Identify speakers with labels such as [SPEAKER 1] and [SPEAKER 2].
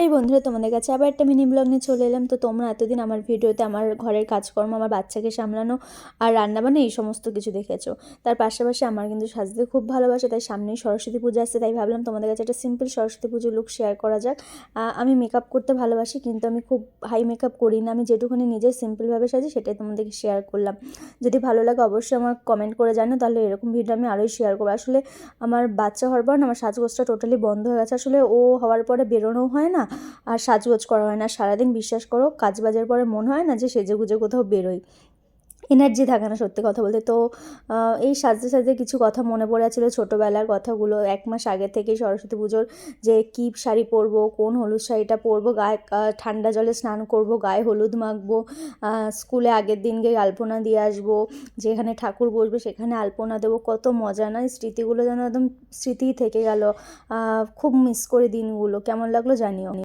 [SPEAKER 1] High বন্ধুরা, তোমাদের কাছে আবার একটা মিনি ব্লগ নিয়ে চলে এলাম। তো তোমরা এতদিন আমার ভিডিওতে আমার ঘরের কাজকর্ম, আমার বাচ্চাকে সামলানো আর রান্নাবান্না এই সমস্ত কিছু দেখেছো। তার পাশাপাশি আমার কিন্তু সাজতে খুব ভালোবাসে, তাই সামনেই সরস্বতী পূজা আসছে, তাই ভাবলাম তোমাদের কাছে একটা সিম্পল সরস্বতী পুজোর লুক শেয়ার করা যাক। আমি মেকআপ করতে ভালোবাসি, কিন্তু আমি খুব হাই মেকআপ করি না। আমি যেটুকুনি নিজে সিম্পলভাবে সাজি সেটাই তোমাদেরকে শেয়ার করলাম। যদি ভালো লাগে অবশ্যই আমার কমেন্ট করে জানো, তাহলে এরকম ভিডিও আমি আরোই শেয়ার করবো। আসলে আমার বাচ্চা হওয়ার পর না আমার সাজগোজটা টোটালি বন্ধ হয়ে গেছে। আসলে ও হওয়ার পরে বেরোনো হয় না, আর সাজগোজ করা হয় না। সারাদিন বিশ্বাস করো কাজ বাজের পরে মনে হয় না যে সেজে গুজে কোথাও বেরোই, এনার্জি থাকে না সত্যি কথা বলতে। তো এই সাজতে সাজতে কিছু কথা মনে পড়ে ছিল, ছোটোবেলার কথাগুলো। 1 মাস আগে থেকেই সরস্বতী পুজোর যে কী শাড়ি পরবো, কোন হলুদ শাড়িটা পরবো, গায়ে ঠান্ডা জলে স্নান করব, গায়ে হলুদ মাখবো, স্কুলে আগের দিন গিয়ে আলপনা দিয়ে আসবো, যেখানে ঠাকুর বসবে সেখানে আলপনা দেবো। কত মজা না, স্মৃতিগুলো যেন একদম স্মৃতিই থেকে গেল। খুব মিস করি দিনগুলো, কেমন লাগলো জানিও।